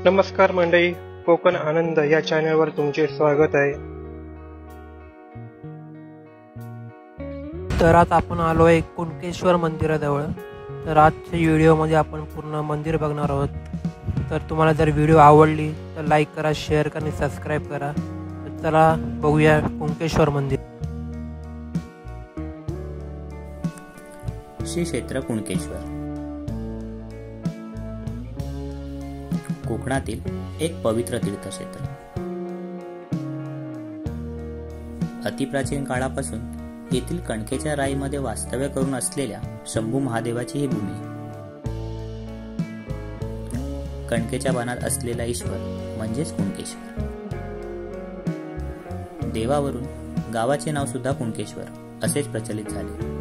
नमस्कार मंडळी, कोकण आनंद या चॅनलवर तुमचे स्वागत आहे। तर आज आपण आलोय कुणकेश्वर मंदिराजवळ। तर आजच्या व्हिडिओमध्ये आपण पूर्ण मंदिर बघणार आहोत। तर तुम्हाला जर व्हिडिओ आवडली तर लाईक करा, शेअर करा आणि सबस्क्राईब करा। तर चला बघूया कुणकेश्वर मंदिर। श्री क्षेत्र कुणकेश्वर कोकणातील एक पवित्र तीर्थक्षेत्र। अतिप्राचीन काळापासून येथील कणकेच्या राईमध्ये वास्तव्य करून असलेल्या शंभू महादेवाची ही भूमी। कणकेच्या बनात असलेला ईश्वर म्हणजेच कुणकेश्वर। देवावरून गावाचे नाव सुद्धा कुणकेश्वर असेच प्रचलित झाले।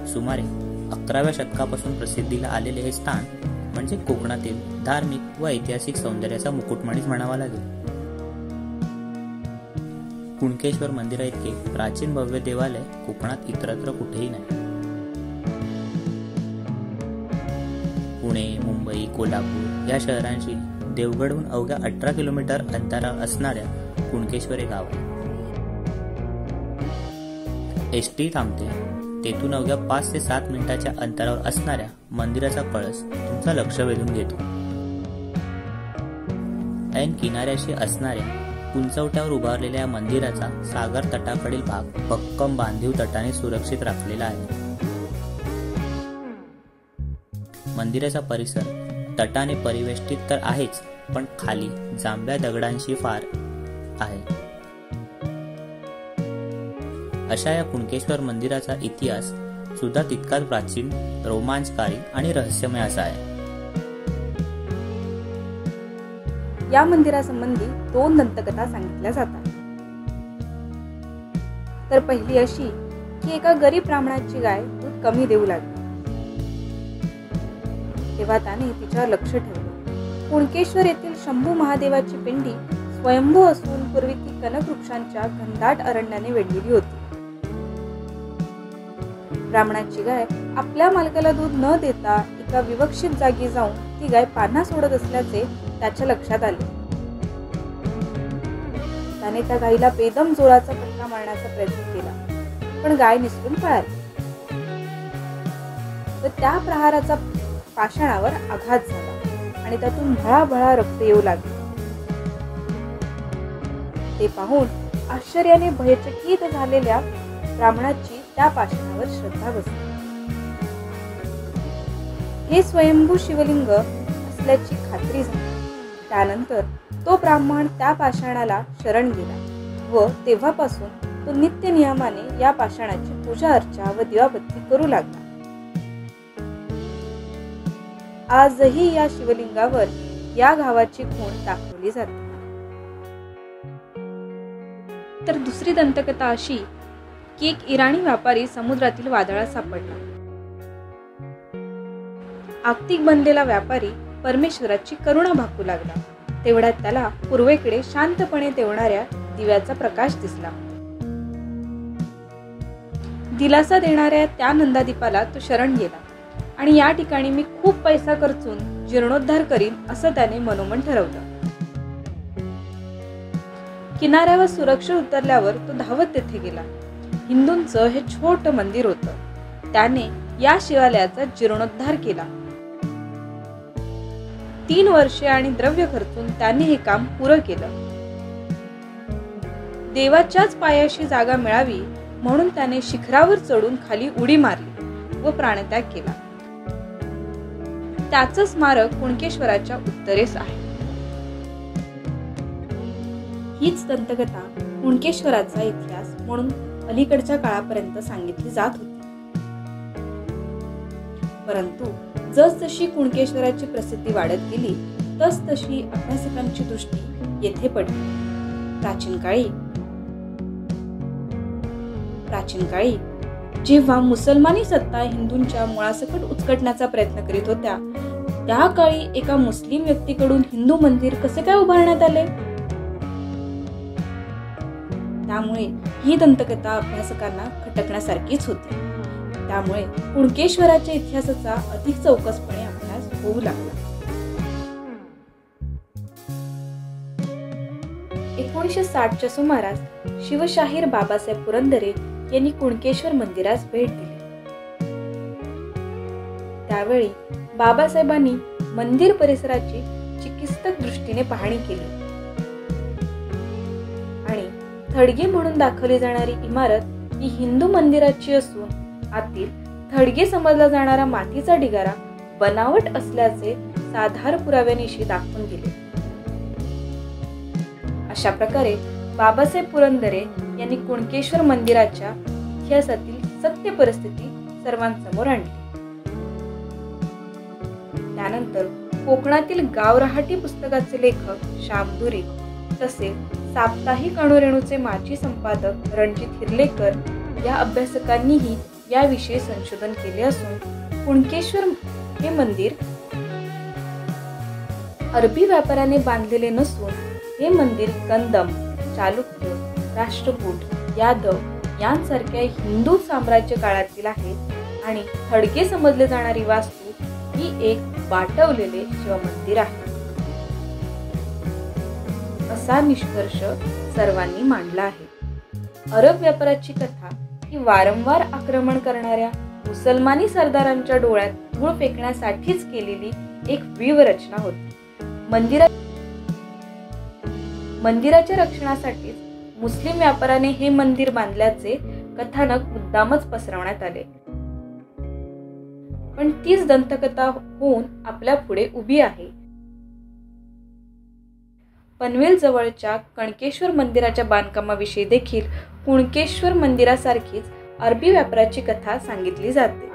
सुमारे 11व्या शतकापासून प्रसिद्धीला आलेले हे स्थान म्हणजे कोकणातील धार्मिक व ऐतिहासिक सौंदर्याचा मुकुटमणीच म्हणावा लागेल। कुणकेश्वर मंदिराइतके प्राचीन भव्य देवालय कोकणात इतरत्र कुठेही नाही। पुणे, मुंबई, कोल्हापूर या शहरांशी देवगडहून अवघ्या 18 किलोमीटर अंतरावर असणाऱ्या कुणकेश्वर हे गाव आहे। एसटी थांबते तेथून अवघ्या 5 ते 7 मिनिटाच्या अंतरावर असणाऱ्या मंदिराचा कळस तुमचा लक्ष वेधून घेतो। ऐन किनाऱ्याशी असणाऱ्या उंचवट्यावर उभारलेल्या या मंदिराचा सागर तटाकडील भाग भक्कम बांधीव तटाने सुरक्षित राखलेला आहे। मंदिराचा परिसर तटाने परिवेष्टित तर आहेच, पण खाली जांभ्या दगडांशी फार आहे। अशा या कुणकेश्वर मंदिराचा इतिहास सुद्धा तितकाच प्राचीन, रोमांचकारी आणि रहस्यमय असा आहे। या मंदिरासंबंधी 2 दंतकथा सांगितल्या जातात। तर पहिली अशी की एका गरीब ब्राह्मणाची गाय दूध कमी देऊ लागली, तेव्हा त्याने तिच्यावर लक्ष ठेवलं। कुणकेश्वर येथील शंभू महादेवाची पिंडी स्वयंभू असून पूर्वी ती कनक वृक्षांच्या घनदाट अरण्याने वेढलेली होती। ब्राह्मणाची गाय आपल्या मालकाला दूध न देता एका विवक्षित जागी जाऊन ती गाय पान्हा सोडत असल्याचे त्याच्या लक्षात आले। त्याने त्या गायीला बेदम जोराचा फटका मारण्याचा प्रयत्न केला, पण गाय निसटून पळाली व त्या प्रहाराचा पाषाणावर आघात झाला आणि त्यातून भळाभळा रक्त येऊ लागले। ते पाहून आश्चर्याने भयचकित झालेल्या ब्राह्मणाची त्या पाषाणावर श्रद्धा बसली। हे स्वयंभू शिवलिंग असल्याची खात्री झाली। त्यानंतर तो ब्राह्मण त्या पाषाणाला शरण गेला व तेव्हापासून तो नित्य नियमाने या पाषाणाची पूजा अर्चा व दिवाबत्ती करू लागला। आजही या शिवलिंगावर या गावाची खूण दाखवली जाते। तर दुसरी दंतकथा अशी की एक इराणी व्यापारी समुद्रातील वादळात सापडला। आर्थिक बनलेला व्यापारी परमेश्वराची करुणा भागू लागला। तेवढ्यात त्याला पूर्वेकडे शांतपणे तेवणाऱ्या दिव्याचा प्रकाश दिसला। दिलासा देणाऱ्या त्या नंदादीपाला तो शरण गेला आणि या ठिकाणी मी खूप पैसा खर्चून जीर्णोद्धार करीन असं त्याने मनोमन ठरवलं। किनाऱ्यावर सुरक्षित उतरल्यावर तो धावत तेथे गेला। हिंदूंचं हे छोट मंदिर होतं। त्याने या शिवालयाचा जीर्णोद्धार केला। 3 वर्षे आणि द्रव्य खर्चून त्याने हे काम पुरं केलं। देवाच्याच पायाशी जागा मिळावी म्हणून त्याने शिखरावर चढून खाली उडी मारली व प्राणत्याग केला। त्याचं स्मारक कुणकेश्वराच्या उत्तरेस आहे। हीच दंतकथा कुणकेश्वराचा इतिहास म्हणून अलीकडच्या काळापर्यंत सांगितली जात होती। परंतु जसजशी कुणकेश्वराची प्रसिद्धी वाढत गेली तसतशी अभ्यासकांची दृष्टी येथे पडली। प्राचीन काळी जेव्हा मुसलमानी सत्ता हिंदूंच्या मुळासकट उचकटण्याचा प्रयत्न करीत होत्या, त्या काळी एका मुस्लिम व्यक्तीकडून हिंदू मंदिर कसे काय उभारण्यात आले? त्यामुळे ही दंतकथा अभ्यासकांना खटकण्यासारखीच होती। त्यामुळे कुणकेश्वराच्या इतिहासाचा अधिक चौकसपणे अभ्यास होऊ लागला. 1960च्या सुमारास शिवशाहीर बाबासाहेब पुरंदरे यांनी कुणकेश्वर मंदिरास भेट दिली. त्यावेळी बाबासाहेबांनी मंदिर परिसराची चिकित्सक दृष्टीने पाहणी केली आणि थडगे म्हणून दाखवली जाणारी इमारत ही हिंदू मंदिराची असून आतील थडगे समजला जाणारा मातीचा ढिगारा बनावट असल्याचे साधार पुराव्यानिशी दाखवून दिले. अशा प्रकारे बाबासाहेब पुरंदरे यांनी कुणकेश्वर मंदिराच्या इतिहासातील सत्य परिस्थिती सर्वांसमोर आणली. त्यानंतर कोकणातील गाव रहाटी पुस्तकाचे लेखक शामदुरी तसेच साप्ताहिक अणुरेणूचे माजी संपादक रणजित हिरलेकर या अभ्यासकांनीही याविषयी संशोधन केले असून कुणकेश्वर हे मंदिर अरबी व्यापाऱ्याने बांधलेले नसून हे मंदिर कंदम, चालुक्य, राष्ट्रकूट, यादव यांसारख्या हिंदू साम्राज्य काळातील आहे आणि थडगे समजले जाणारी वास्तू ही एक बाटवलेले शिवमंदिर आहे असा निष्कर्ष सर्वांनी मांडला आहे. अरब व्यापाराची कथा ही वारंवार आक्रमण करणाऱ्या मुसलमानी सरदारांच्या डोळ्यात धूळ फेकण्यासाठीच केलेली एक व्यूहरचना होती. मंदिराच्या रक्षणासाठीच मुस्लिम व्यापाऱ्याने हे मंदिर बांधल्याचे कथानक मुद्दामच पसरवण्यात आले. पण तीच दंतकथा होऊन आपल्या पुढे उभी आहे. पनवेल जवळच्या कणकेश्वर मंदिराच्या बांधकामाविषयी देखील कुणकेश्वर मंदिरासारखीच अरबी व्यापाराची कथा सांगितली जाते.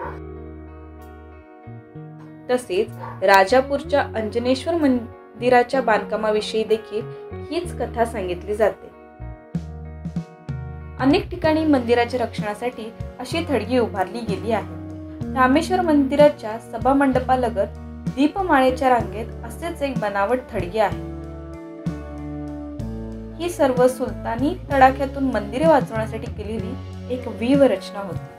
तसेच राजापूरच्या अंजनेश्वर मंदिराच्या बांधकामाविषयी देखील हीच कथा सांगितली जाते. अनेक ठिकाणी मंदिराच्या रक्षणासाठी अशी थडगी उभारली गेली आहे. रामेश्वर मंदिराच्या सभामंडपालगत दीपमाळेच्या रांगेत असेच एक बनावट थडगे आहे. ही सर्व सुलतानी तडाख्यातून मंदिरे वाचवण्यासाठी केलेली एक व्यूहरचना होती.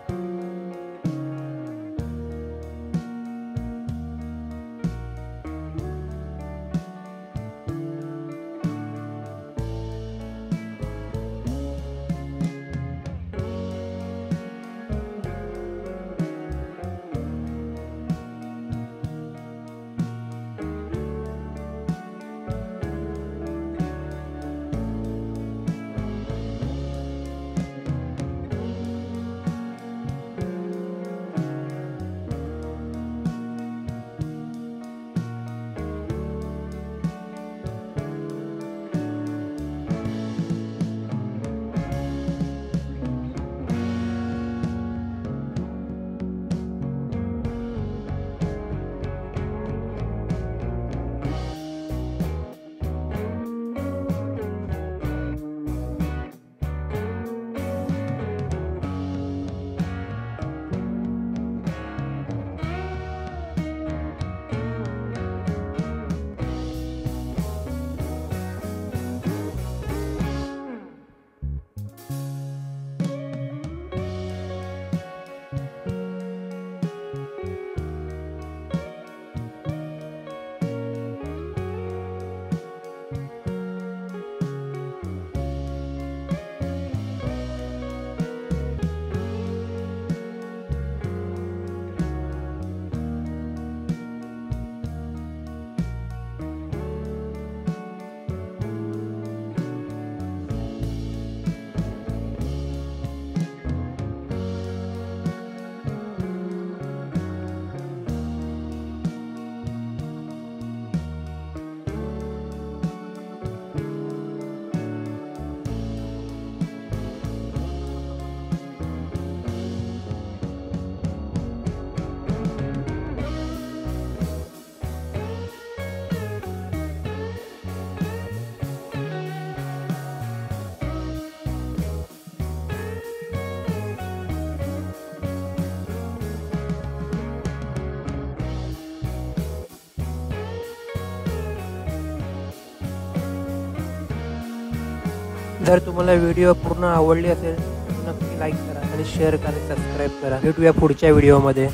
जर तुम्हाला व्हिडिओ पूर्ण आवडली असेल तर नक्की लाईक करा आणि शेअर करा, सबस्क्राईब करा. भेटूया पुढच्या व्हिडिओमध्ये.